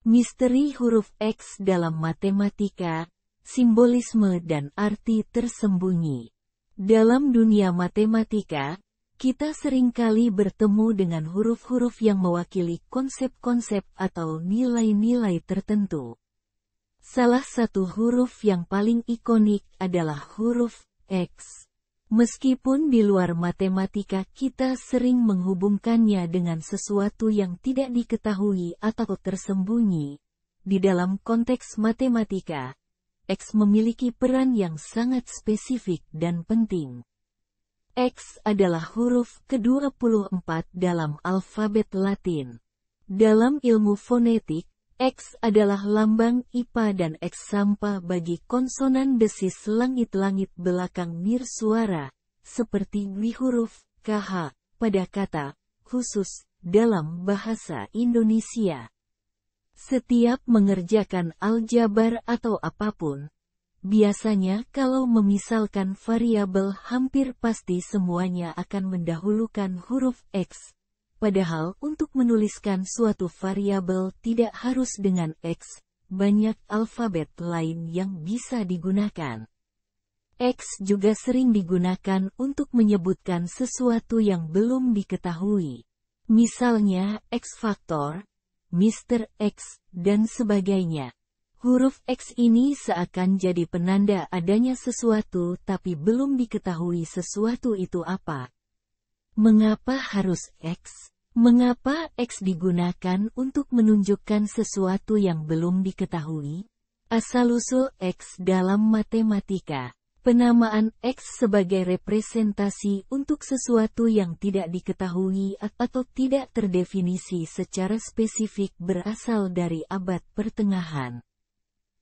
Misteri huruf X dalam matematika, simbolisme dan arti tersembunyi. Dalam dunia matematika, kita seringkali bertemu dengan huruf-huruf yang mewakili konsep-konsep atau nilai-nilai tertentu. Salah satu huruf yang paling ikonik adalah huruf X. Meskipun di luar matematika kita sering menghubungkannya dengan sesuatu yang tidak diketahui atau tersembunyi, di dalam konteks matematika, X memiliki peran yang sangat spesifik dan penting. X adalah huruf ke-24 dalam alfabet Latin. Dalam ilmu fonetik, X adalah lambang IPA dan X sampa bagi konsonan desis langit-langit belakang nirsuara, seperti W huruf KH, pada kata, khusus, dalam bahasa Indonesia. Setiap mengerjakan aljabar atau apapun, biasanya kalau memisalkan variabel hampir pasti semuanya akan mendahulukan huruf X. Padahal untuk menuliskan suatu variabel tidak harus dengan X, banyak alfabet lain yang bisa digunakan. X juga sering digunakan untuk menyebutkan sesuatu yang belum diketahui. Misalnya X faktor, Mr. X, dan sebagainya. Huruf X ini seakan jadi penanda adanya sesuatu tapi belum diketahui sesuatu itu apa. Mengapa harus X? Mengapa X digunakan untuk menunjukkan sesuatu yang belum diketahui? Asal-usul X dalam matematika. Penamaan X sebagai representasi untuk sesuatu yang tidak diketahui atau tidak terdefinisi secara spesifik berasal dari abad pertengahan.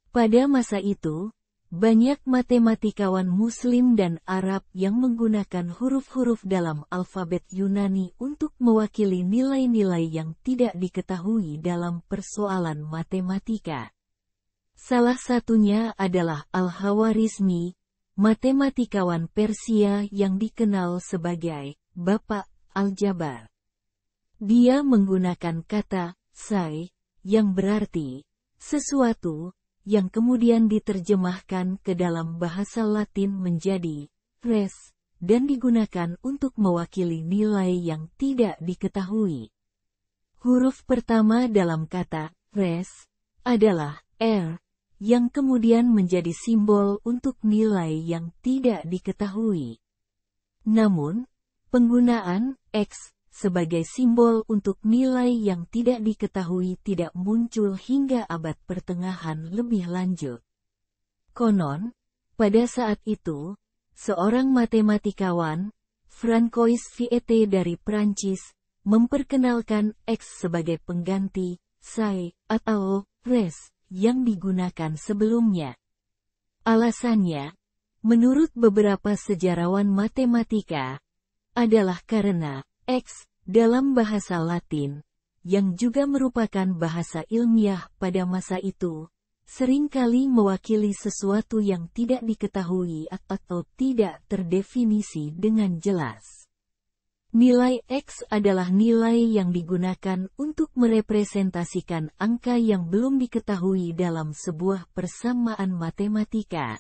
Pada masa itu, banyak matematikawan Muslim dan Arab yang menggunakan huruf-huruf dalam alfabet Yunani untuk mewakili nilai-nilai yang tidak diketahui dalam persoalan matematika. Salah satunya adalah Al-Khawarizmi, matematikawan Persia yang dikenal sebagai Bapak Aljabar. Dia menggunakan kata psi, yang berarti sesuatu, yang kemudian diterjemahkan ke dalam bahasa Latin menjadi res, dan digunakan untuk mewakili nilai yang tidak diketahui. Huruf pertama dalam kata res adalah R, yang kemudian menjadi simbol untuk nilai yang tidak diketahui. Namun, penggunaan X sebagai simbol untuk nilai yang tidak diketahui tidak muncul hingga abad pertengahan lebih lanjut. Konon, pada saat itu, seorang matematikawan, Francois Viète dari Prancis, memperkenalkan X sebagai pengganti psi atau res yang digunakan sebelumnya. Alasannya, menurut beberapa sejarawan matematika, adalah karena X dalam bahasa Latin, yang juga merupakan bahasa ilmiah pada masa itu, seringkali mewakili sesuatu yang tidak diketahui atau tidak terdefinisi dengan jelas. Nilai X adalah nilai yang digunakan untuk merepresentasikan angka yang belum diketahui dalam sebuah persamaan matematika.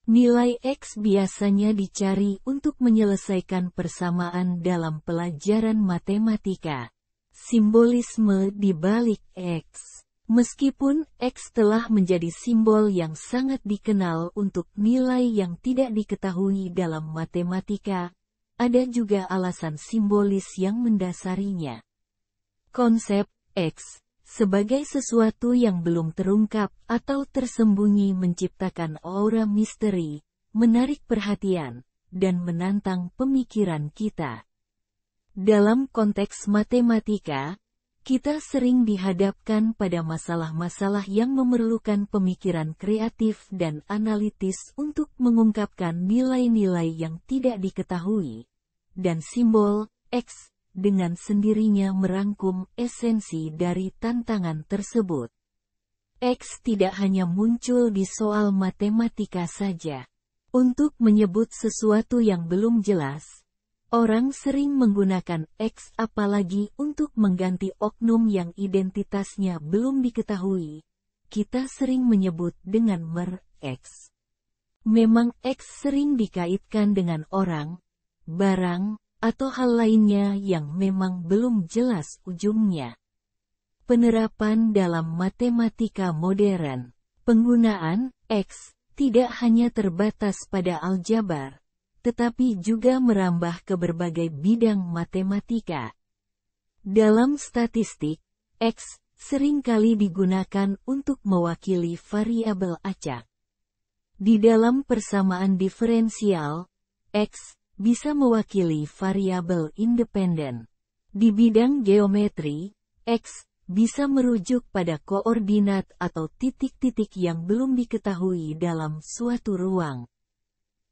Nilai X biasanya dicari untuk menyelesaikan persamaan dalam pelajaran matematika. Simbolisme di balik X. Meskipun X telah menjadi simbol yang sangat dikenal untuk nilai yang tidak diketahui dalam matematika, ada juga alasan simbolis yang mendasarinya. Konsep X sebagai sesuatu yang belum terungkap atau tersembunyi menciptakan aura misteri, menarik perhatian, dan menantang pemikiran kita. Dalam konteks matematika, kita sering dihadapkan pada masalah-masalah yang memerlukan pemikiran kreatif dan analitis untuk mengungkapkan nilai-nilai yang tidak diketahui, dan simbol X dengan sendirinya merangkum esensi dari tantangan tersebut. X tidak hanya muncul di soal matematika saja. Untuk menyebut sesuatu yang belum jelas, Orang sering menggunakan X apalagi untuk mengganti oknum yang identitasnya belum diketahui. Kita sering menyebut dengan X. Memang X sering dikaitkan dengan orang, barang, atau hal lainnya yang memang belum jelas ujungnya. Penerapan dalam matematika modern. Penggunaan X tidak hanya terbatas pada aljabar, tetapi juga merambah ke berbagai bidang matematika. Dalam statistik, X seringkali digunakan untuk mewakili variabel acak. Di dalam persamaan diferensial, X bisa mewakili variabel independen. Di bidang geometri, X bisa merujuk pada koordinat atau titik-titik yang belum diketahui dalam suatu ruang.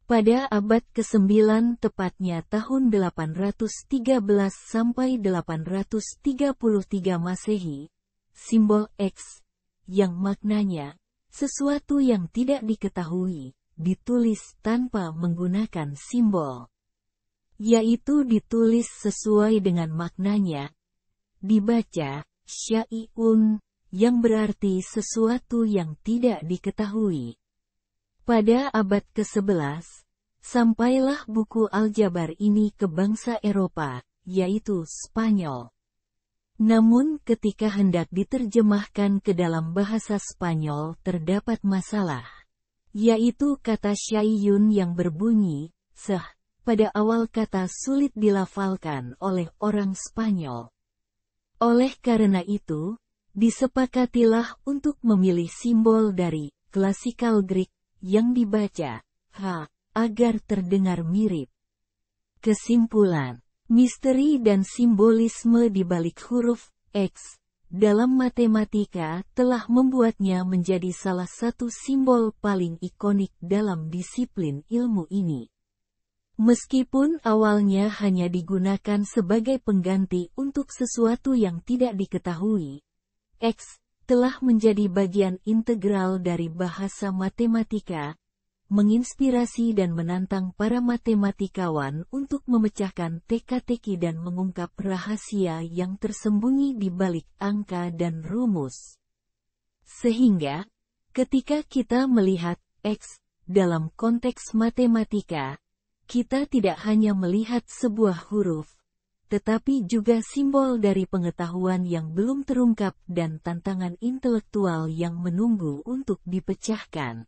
Pada abad ke-9 tepatnya tahun 813 sampai 833 Masehi, simbol X, yang maknanya sesuatu yang tidak diketahui, ditulis tanpa menggunakan simbol. Yaitu ditulis sesuai dengan maknanya, dibaca syai'un, yang berarti sesuatu yang tidak diketahui. Pada abad ke-11, sampailah buku aljabar ini ke bangsa Eropa, yaitu Spanyol. Namun ketika hendak diterjemahkan ke dalam bahasa Spanyol terdapat masalah, yaitu kata syai'un yang berbunyi, seh, pada awal kata sulit dilafalkan oleh orang Spanyol. Oleh karena itu, disepakatilah untuk memilih simbol dari klasikal Greek yang dibaca H agar terdengar mirip. Kesimpulan, misteri dan simbolisme di balik huruf X dalam matematika telah membuatnya menjadi salah satu simbol paling ikonik dalam disiplin ilmu ini. Meskipun awalnya hanya digunakan sebagai pengganti untuk sesuatu yang tidak diketahui, X telah menjadi bagian integral dari bahasa matematika, menginspirasi dan menantang para matematikawan untuk memecahkan teka-teki dan mengungkap rahasia yang tersembunyi di balik angka dan rumus. Sehingga, ketika kita melihat X dalam konteks matematika, kita tidak hanya melihat sebuah huruf, tetapi juga simbol dari pengetahuan yang belum terungkap dan tantangan intelektual yang menunggu untuk dipecahkan.